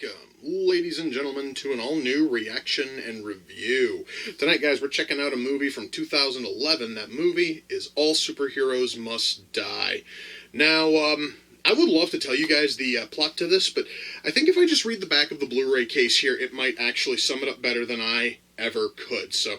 Welcome, ladies and gentlemen, to an all-new reaction and review. Tonight, guys, we're checking out a movie from 2011. That movie is All Superheroes Must Die. Now, I would love to tell you guys the plot to this, but I think if I just read the back of the Blu-ray case here, it might actually sum it up better than I ever could. So,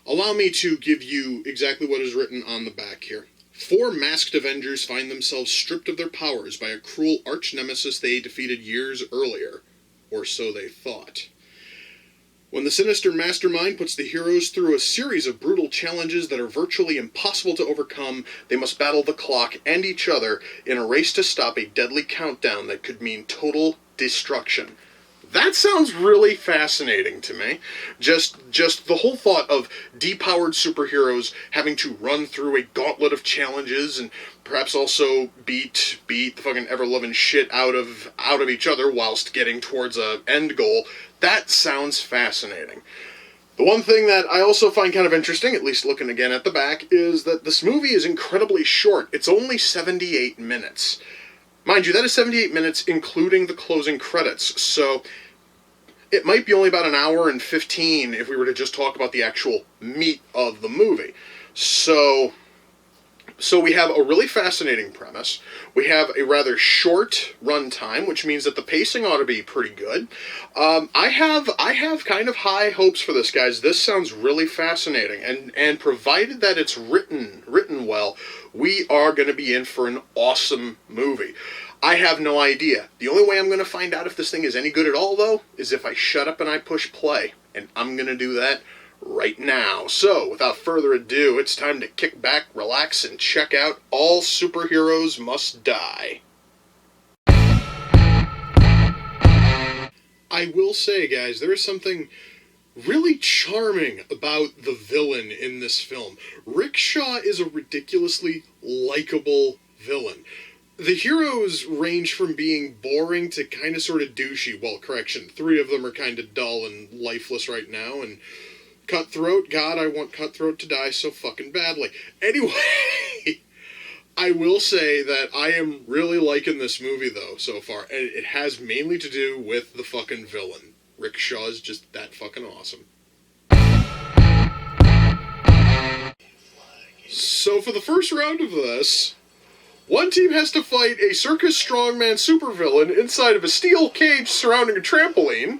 allow me to give you exactly what is written on the back here. 4 masked Avengers find themselves stripped of their powers by a cruel arch-nemesis they defeated years earlier. Or so they thought. When the sinister mastermind puts the heroes through a series of brutal challenges that are virtually impossible to overcome, they must battle the clock and each other in a race to stop a deadly countdown that could mean total destruction. That sounds really fascinating to me. Just the whole thought of depowered superheroes having to run through a gauntlet of challenges and perhaps also beat the fucking ever-loving shit out of each other whilst getting towards a end goal. That sounds fascinating. The one thing that I also find kind of interesting, at least looking again at the back, is that this movie is incredibly short. It's only 78 minutes. Mind you, that is 78 minutes including the closing credits, so it might be only about an hour and 15 if we were to just talk about the actual meat of the movie. So we have a really fascinating premise. We have a rather short runtime, which means that the pacing ought to be pretty good. I have kind of high hopes for this, guys. This sounds really fascinating, and provided that it's written well, we are going to be in for an awesome movie. I have no idea. The only way I'm going to find out if this thing is any good at all, though, is if I shut up and I push play. And I'm going to do that right now. So, without further ado, it's time to kick back, relax, and check out All Superheroes Must Die. I will say, guys, there is something really charming about the villain in this film. Rickshaw is a ridiculously likable villain. The heroes range from being boring to kind of sort of douchey. Well, correction, 3 of them are kind of dull and lifeless right now, and Cutthroat, God, I want Cutthroat to die so fucking badly. Anyway, I will say that I am really liking this movie, though, so far, and it has mainly to do with the fucking villain. Rickshaw is just that fucking awesome. So for the first round of this, one team has to fight a circus strongman supervillain inside of a steel cage surrounding a trampoline.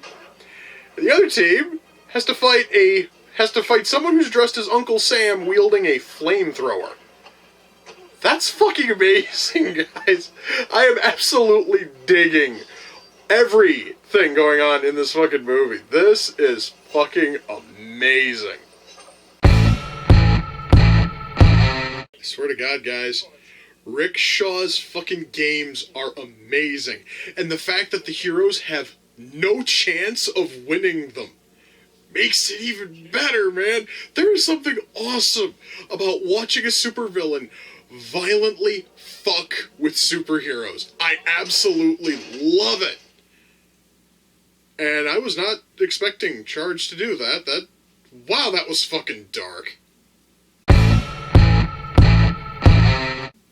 And the other team has to fight someone who's dressed as Uncle Sam wielding a flamethrower. That's fucking amazing, guys. I am absolutely digging everything going on in this fucking movie. This is fucking amazing. I swear to God, guys, Rickshaw's fucking games are amazing. And the fact that the heroes have no chance of winning them makes it even better, man. There is something awesome about watching a supervillain violently fuck with superheroes. I absolutely love it. And I was not expecting Charge to do that. Wow, that was fucking dark.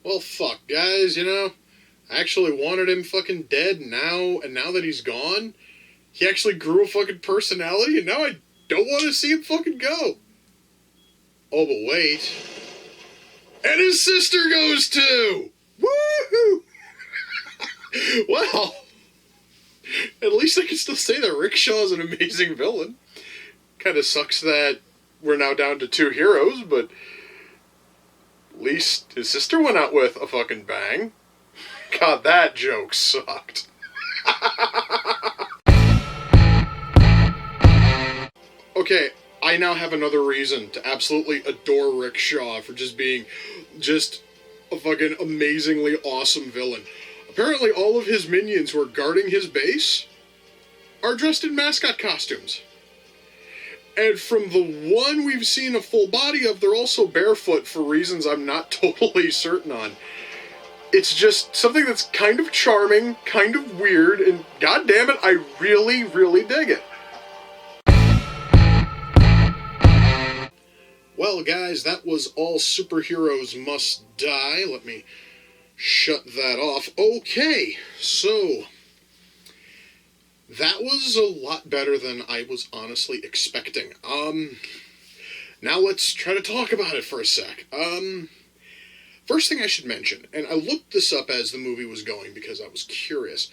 Well, fuck, guys, you know, I actually wanted him fucking dead now, and now that he's gone, he actually grew a fucking personality, and now I don't want to see him fucking go. Oh, but wait. And his sister goes too! Woohoo! Well, at least I can still say that Rickshaw is an amazing villain. Kinda sucks that we're now down to 2 heroes, but at least his sister went out with a fucking bang. God, that joke sucked. Okay, I now have another reason to absolutely adore Rickshaw for just being just a fucking amazingly awesome villain. Apparently all of his minions who are guarding his base are dressed in mascot costumes. And from the one we've seen a full body of, they're also barefoot for reasons I'm not totally certain on. It's just something that's kind of charming, kind of weird, and goddammit, I really, really dig it. Well, guys, that was All Superheroes Must Die. Let me shut that off. Okay, so That was a lot better than I was honestly expecting. Now let's try to talk about it for a sec. First thing I should mention, and I looked this up as the movie was going because I was curious.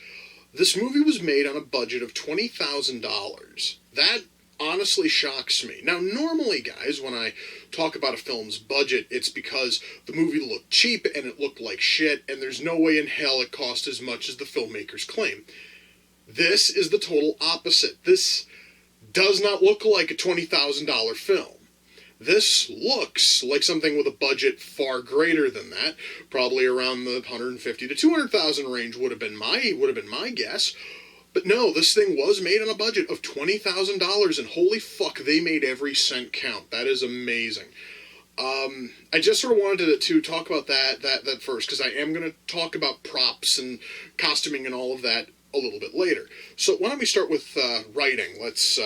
This movie was made on a budget of $20,000. That honestly shocks me. Now, normally, guys, when I talk about a film's budget, it's because the movie looked cheap and it looked like shit, and there's no way in hell it cost as much as the filmmakers claim. This is the total opposite. This does not look like a $20,000 film. This looks like something with a budget far greater than that, probably around the 150 to 200,000 range would have been my guess. But no, this thing was made on a budget of $20,000, and holy fuck, they made every cent count. That is amazing. I just sort of wanted to talk about that first, because I am going to talk about props and costuming and all of that a little bit later. So why don't we start with writing? Let's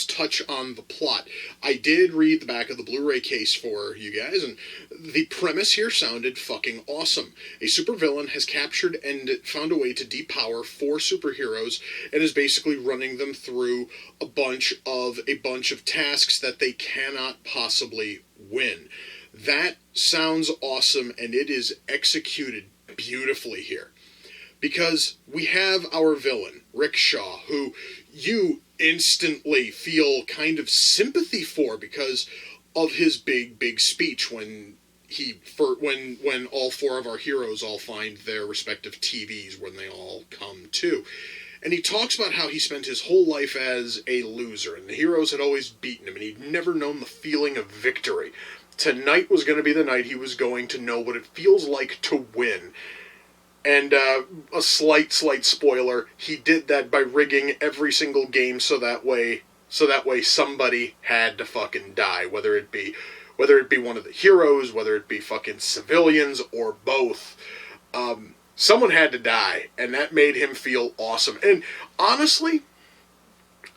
touch on the plot. I did read the back of the Blu-ray case for you guys, and the premise here sounded fucking awesome. A supervillain has captured and found a way to depower 4 superheroes and is basically running them through a bunch of tasks that they cannot possibly win. That sounds awesome, and it is executed beautifully here. Because we have our villain, Rickshaw, who you instantly feel kind of sympathy for because of his big speech when all 4 of our heroes all find their respective TVs when they all come to. And he talks about how he spent his whole life as a loser, and the heroes had always beaten him, and he'd never known the feeling of victory. Tonight was going to be the night he was going to know what it feels like to win. And a slight spoiler, he did that by rigging every single game so that way somebody had to fucking die, whether it be one of the heroes, whether it be fucking civilians, or both. Someone had to die, and that made him feel awesome. And honestly,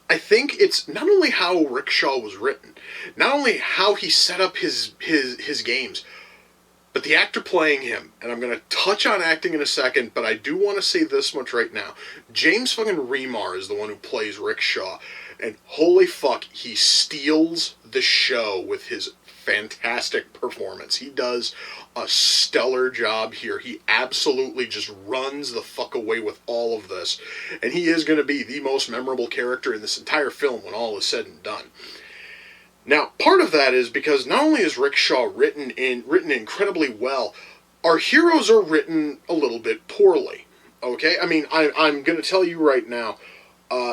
I think it's not only how Rickshaw was written, not only how he set up his games, but the actor playing him, and I'm going to touch on acting in a second, but I do want to say this much right now. James fucking Remar is the one who plays Rickshaw, and holy fuck, he steals the show with his fantastic performance. He does a stellar job here. He absolutely just runs the fuck away with all of this, and he is going to be the most memorable character in this entire film when all is said and done. Now, part of that is because not only is Rickshaw written incredibly well, our heroes are written a little bit poorly. Okay? I mean, I'm going to tell you right now,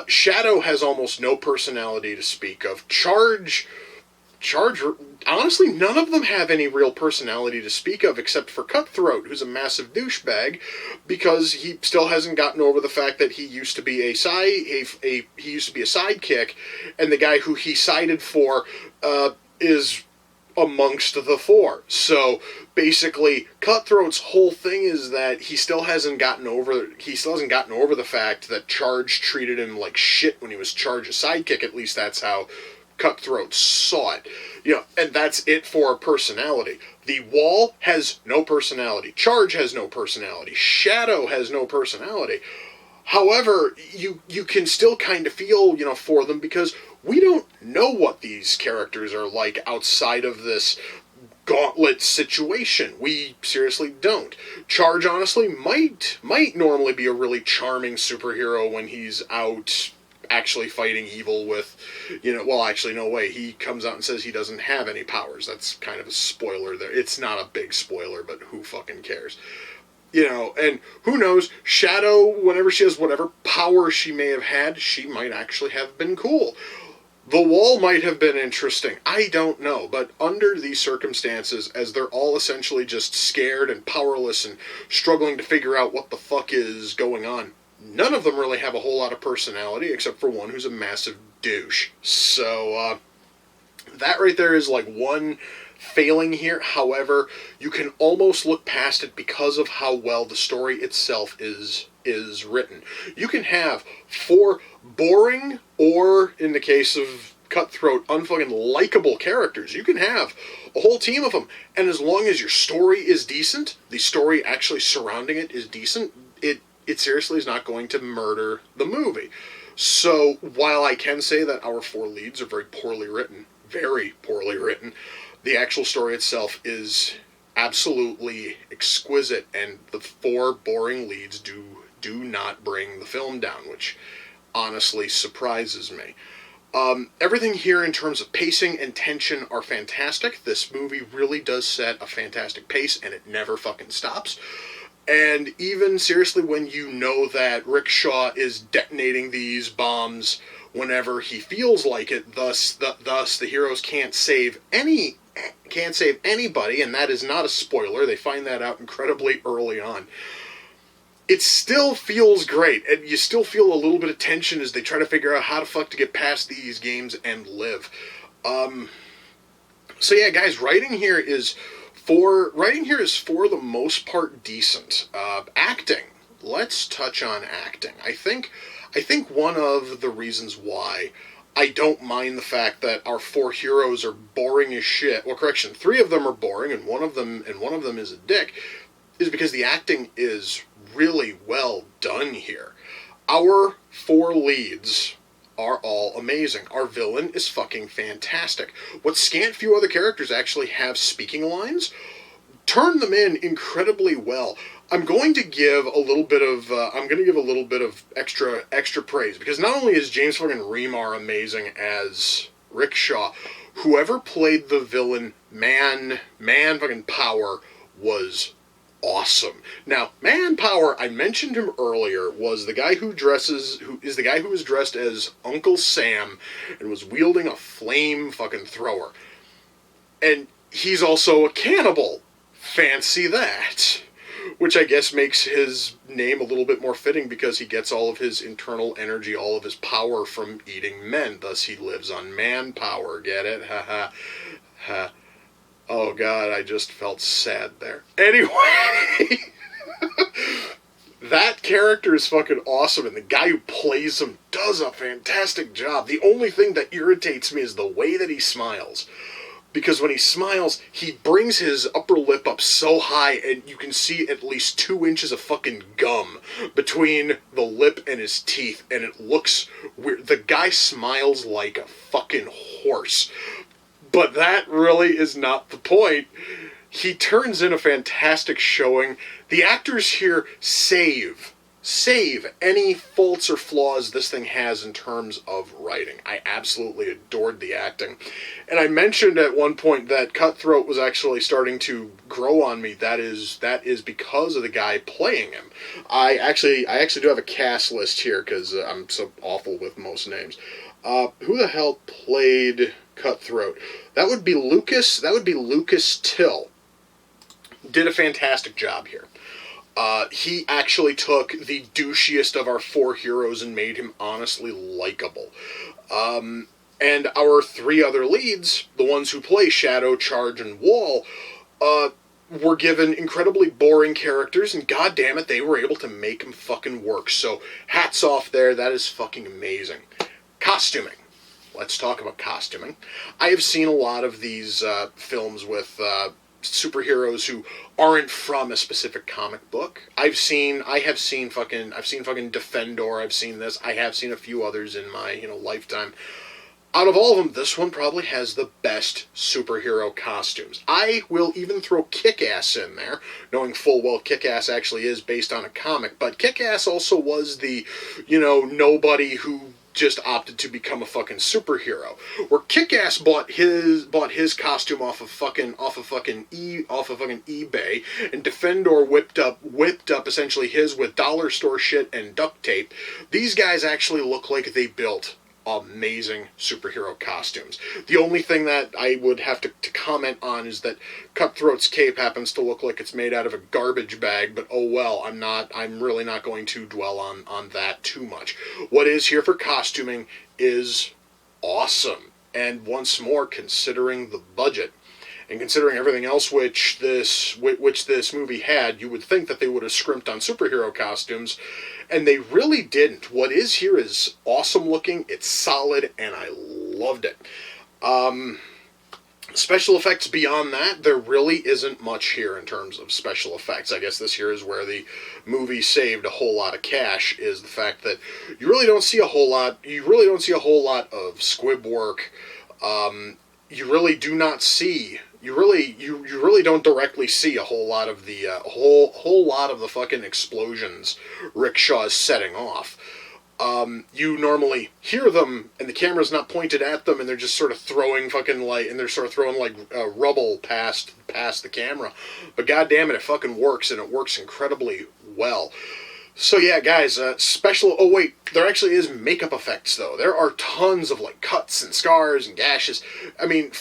Shadow has almost no personality to speak of. Charge, honestly, none of them have any real personality to speak of except for Cutthroat, who's a massive douchebag, because he still hasn't gotten over the fact that he used to be a sidekick, and the guy who he sided for is amongst the 4. So basically, Cutthroat's whole thing is that he still hasn't gotten over the fact that Charge treated him like shit when he was Charge's sidekick. At least that's how Cutthroat saw it. And that's it for personality. The Wall has no personality. Charge has no personality. Shadow has no personality. However, you can still kind of feel, for them, because we don't know what these characters are like outside of this gauntlet situation. We seriously don't. Charge, honestly, might normally be a really charming superhero when he's out actually fighting evil with, well, actually, no way. He comes out and says he doesn't have any powers. That's kind of a spoiler there. It's not a big spoiler, but who fucking cares? And who knows, Shadow, whenever she has whatever power she may have had, she might actually have been cool. The Wall might have been interesting. I don't know. But under these circumstances, as they're all essentially just scared and powerless and struggling to figure out what the fuck is going on, none of them really have a whole lot of personality, except for one who's a massive douche. So, that right there is like one failing here. However, you can almost look past it because of how well the story itself is written. You can have 4 boring, or in the case of Cutthroat, unfucking likable characters. You can have a whole team of them, and as long as your story is decent, the story actually surrounding it is decent, it seriously is not going to murder the movie. So while I can say that our four leads are very poorly written, the actual story itself is absolutely exquisite, and the four boring leads do not bring the film down, which honestly surprises me. Everything here in terms of pacing and tension are fantastic. This movie really does set a fantastic pace, and it never fucking stops. And even seriously, when you know that Rickshaw is detonating these bombs whenever he feels like it, thus the heroes can't save anybody, and that is not a spoiler. They find that out incredibly early on. It still feels great, and you still feel a little bit of tension as they try to figure out how the fuck to get past these games and live. So yeah, guys, writing here is for the most part decent. Acting. Let's touch on acting. I think one of the reasons why I don't mind the fact that our four heroes are boring as shit. Well, correction, three of them are boring, and one of them is a dick, is because the acting is really well done here. Our four leads are all amazing. Our villain is fucking fantastic. What scant few other characters actually have speaking lines turn them in incredibly well. I'm going to give a little bit of extra praise, because not only is James fucking Remar amazing as Rickshaw, whoever played the villain Man fucking Power was awesome. Now, Manpower, I mentioned him earlier, was the guy who was dressed as Uncle Sam and was wielding a flame fucking thrower. And he's also a cannibal. Fancy that. Which I guess makes his name a little bit more fitting, because he gets all of his internal energy, all of his power from eating men. Thus he lives on manpower. Get it? Ha ha ha. Oh god, I just felt sad there. Anyway, that character is fucking awesome, and the guy who plays him does a fantastic job. The only thing that irritates me is the way that he smiles. Because when he smiles, he brings his upper lip up so high, and you can see at least 2 inches of fucking gum between the lip and his teeth, and it looks weird. The guy smiles like a fucking horse. But that really is not the point. He turns in a fantastic showing. The actors here save any faults or flaws this thing has in terms of writing. I absolutely adored the acting. And I mentioned at one point that Cutthroat was actually starting to grow on me. That is because of the guy playing him. I actually do have a cast list here, because I'm so awful with most names. Who the hell played Cutthroat? That would be Lucas Till. Did a fantastic job here. He actually took the douchiest of our four heroes and made him honestly likable. And our three other leads, the ones who play Shadow, Charge, and Wall, were given incredibly boring characters, and goddammit, they were able to make them fucking work. So, hats off there, that is fucking amazing. Costuming. Let's talk about costuming. I have seen a lot of these films with superheroes who aren't from a specific comic book. I've seen fucking Defendor, I've seen this, I have seen a few others in my, lifetime. Out of all of them, this one probably has the best superhero costumes. I will even throw Kick-Ass in there, knowing full well Kick-Ass actually is based on a comic, but Kick-Ass also was the, nobody who just opted to become a fucking superhero. Where Kick-Ass bought his costume off of fucking eBay, and Defendor whipped up essentially his with dollar store shit and duct tape. These guys actually look like they built amazing superhero costumes. The only thing that I would have to comment on is that Cutthroat's cape happens to look like it's made out of a garbage bag, but oh well, I'm really not going to dwell on that too much. What is here for costuming is awesome. And once more, considering the budget, and considering everything else which this movie had, you would think that they would have scrimped on superhero costumes, and they really didn't. What is here is awesome looking, it's solid, and I loved it. Special effects beyond that, there really isn't much here in terms of special effects. I guess this here is where the movie saved a whole lot of cash, is the fact that you really don't see a whole lot. You really don't see a whole lot of squib work. You really do not see. You really don't directly see a whole lot of the whole lot of the fucking explosions Rickshaw is setting off. You normally hear them, and the camera's not pointed at them, and they're just sort of throwing fucking and they're sort of throwing rubble past the camera. But goddamn it, it fucking works, and it works incredibly well. So yeah, guys, special. Oh wait, there actually is makeup effects though. There are tons of cuts and scars and gashes. I mean,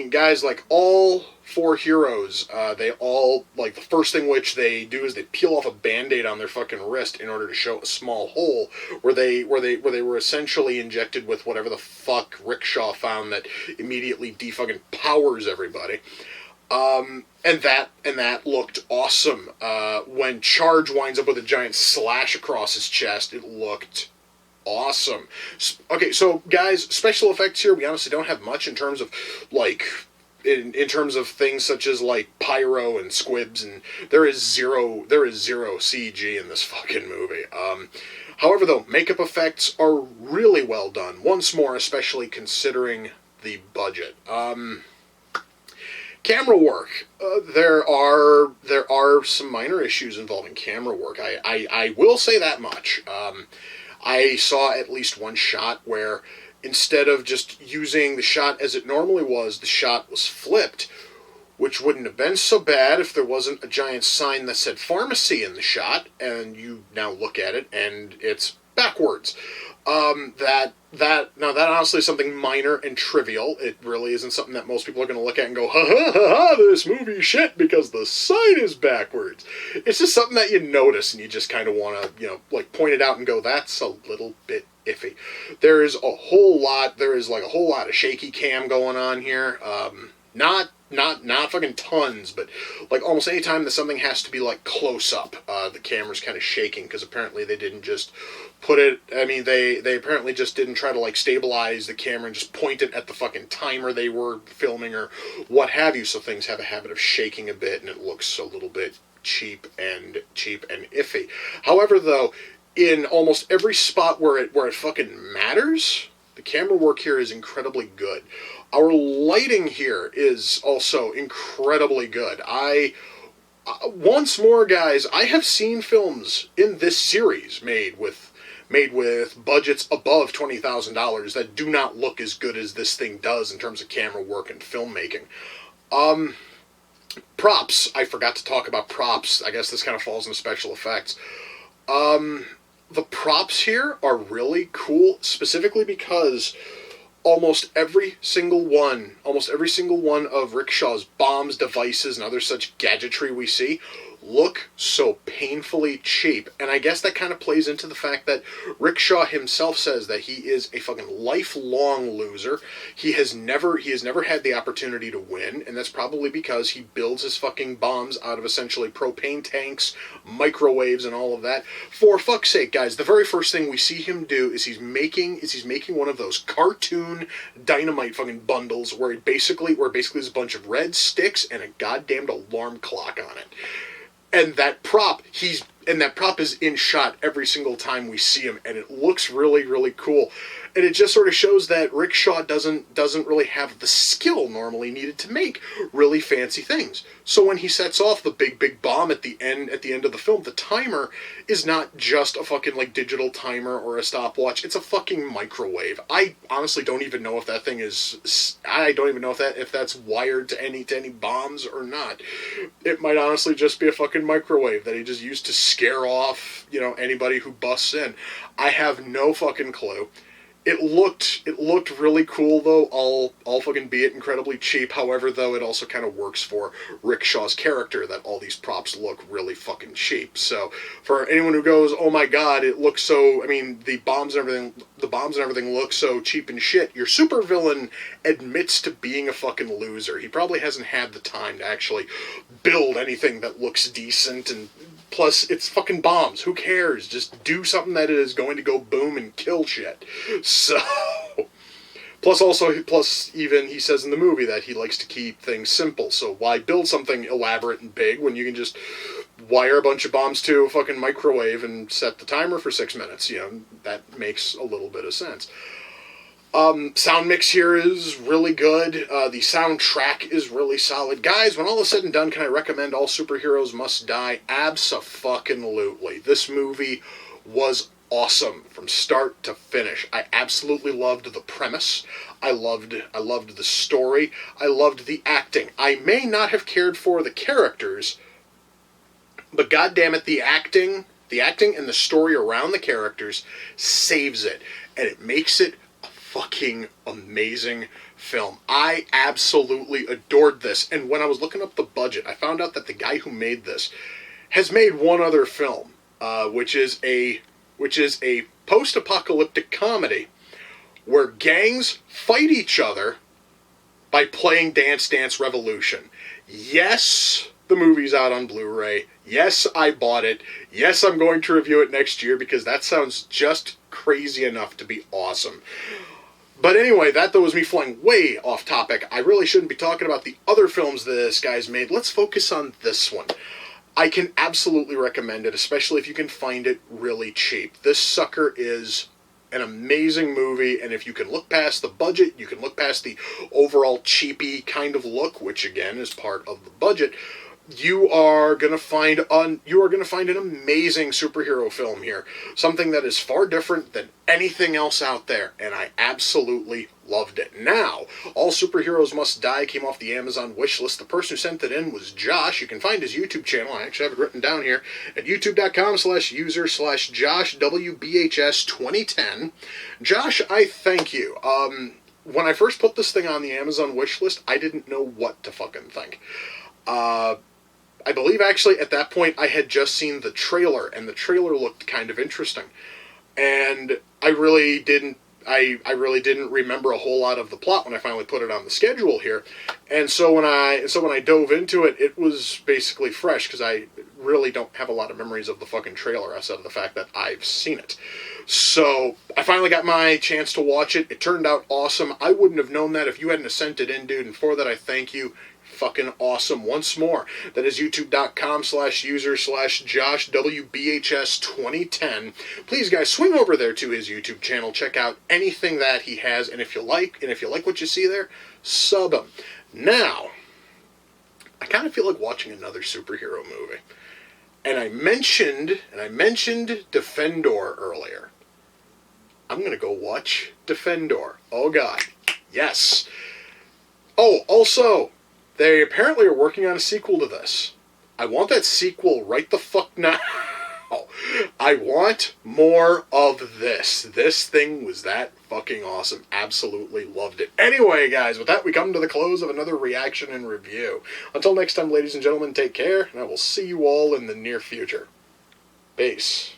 guys, all four heroes, they all the first thing which they do is they peel off a Band-Aid on their fucking wrist in order to show a small hole where they were essentially injected with whatever the fuck Rickshaw found that immediately defucking powers everybody. And that looked awesome. When Charge winds up with a giant slash across his chest, it looked awesome. Okay, so guys, special effects here, we honestly don't have much in terms of in terms of things such as pyro and squibs, and there is zero CG in this fucking movie. However, though, makeup effects are really well done. Once more, especially considering the budget. Camera work. There are some minor issues involving camera work. I will say that much. I saw at least one shot where instead of just using the shot as it normally was, the shot was flipped, which wouldn't have been so bad if there wasn't a giant sign that said pharmacy in the shot, and you now look at it and it's backwards. That honestly is something minor and trivial. It really isn't something that most people are going to look at and go, ha ha ha ha, this movie's shit because the sign is backwards. It's just something that you notice and you just kind of want to, point it out and go, that's a little bit iffy. There is a whole lot of shaky cam going on here. Not fucking tons, but almost any time that something has to be close up, the camera's kind of shaking because apparently they didn't just put it. I mean, they apparently just didn't try to stabilize the camera and just point it at the fucking timer they were filming or what have you. So things have a habit of shaking a bit, and it looks a little bit cheap and iffy. However, though, in almost every spot where it fucking matters, the camera work here is incredibly good. Our lighting here is also incredibly good. Once more, guys, I have seen films in this series made with budgets above $20,000 that do not look as good as this thing does in terms of camera work and filmmaking. Props. I forgot to talk about props. I guess this kind of falls into special effects. The props here are really cool, specifically because almost every single one of Rickshaw's bombs, devices, and other such gadgetry we see look so painfully cheap. And I guess that kind of plays into the fact that Rickshaw himself says that he is a fucking lifelong loser. He has never had the opportunity to win, and that's probably because he builds his fucking bombs out of essentially propane tanks, microwaves, and all of that. For fuck's sake, guys, the very first thing we see him do is he's making one of those cartoon dynamite fucking bundles where basically there's a bunch of red sticks and a goddamned alarm clock on it. And that prop is in shot every single time we see him, and it looks really, really cool. And it just sort of shows that Rickshaw doesn't really have the skill normally needed to make really fancy things. So when he sets off the big bomb at the end of the film, the timer is not just a fucking digital timer or a stopwatch. It's a fucking microwave. I honestly don't even know if that thing is. I don't even know if that's wired to any bombs or not. It might honestly just be a fucking microwave that he just used to scare off anybody who busts in. I have no fucking clue. It looked really cool, though. I'll fucking be it incredibly cheap. However, though, it also kind of works for Rickshaw's character that all these props look really fucking cheap. So for anyone who goes, oh my god, it looks so. I mean, the bombs and everything look so cheap and shit. Your supervillain admits to being a fucking loser. He probably hasn't had the time to actually build anything that looks decent, and plus it's fucking bombs. Who cares? Just do something that is going to go boom and kill shit. So, Plus even he says in the movie that he likes to keep things simple. So why build something elaborate and big when you can just wire a bunch of bombs to a fucking microwave and set the timer for 6 minutes? That makes a little bit of sense. Sound mix here is really good. The soundtrack is really solid. Guys, when all is said and done, can I recommend All Superheroes Must Die? Abso-fucking-lutely. This movie was awesome from start to finish. I absolutely loved the premise. I loved the story. I loved the acting. I may not have cared for the characters, but goddammit, the acting and the story around the characters saves it, and it makes it a fucking amazing film. I absolutely adored this, and when I was looking up the budget, I found out that the guy who made this has made one other film, which is a post-apocalyptic comedy where gangs fight each other by playing Dance Dance Revolution. Yes, the movie's out on Blu-ray. Yes, I bought it. Yes, I'm going to review it next year because that sounds just crazy enough to be awesome. But anyway, that though was me flying way off topic. I really shouldn't be talking about the other films this guy's made. Let's focus on this one. I can absolutely recommend it, especially if you can find it really cheap. This sucker is an amazing movie, and if you can look past the budget, you can look past the overall cheapy kind of look, which again is part of the budget, you are going to find an amazing superhero film here. Something that is far different than anything else out there, and I absolutely loved it. Now, All Superheroes Must Die came off the Amazon wishlist. The person who sent it in was Josh. You can find his YouTube channel. I actually have it written down here at youtube.com/user/JoshWBHS2010. Josh, I thank you. When I first put this thing on the Amazon wishlist, I didn't know what to fucking think. I believe actually at that point I had just seen the trailer, and the trailer looked kind of interesting. And I really didn't remember a whole lot of the plot when I finally put it on the schedule here. And so when I dove into it, it was basically fresh because I really don't have a lot of memories of the fucking trailer outside of the fact that I've seen it. So I finally got my chance to watch it. It turned out awesome. I wouldn't have known that if you hadn't sent it in, dude, and for that I thank you. Fucking awesome. Once more, that is youtube.com/user/JoshWBHS2010. Please, guys, swing over there to his YouTube channel. Check out anything that he has, and if you like what you see there, sub him. Now, I kind of feel like watching another superhero movie, and I mentioned Defendor earlier. I'm gonna go watch Defendor. Oh God, yes. Oh, also, they apparently are working on a sequel to this. I want that sequel right the fuck now. I want more of this. This thing was that fucking awesome. Absolutely loved it. Anyway, guys, with that, we come to the close of another reaction and review. Until next time, ladies and gentlemen, take care, and I will see you all in the near future. Peace.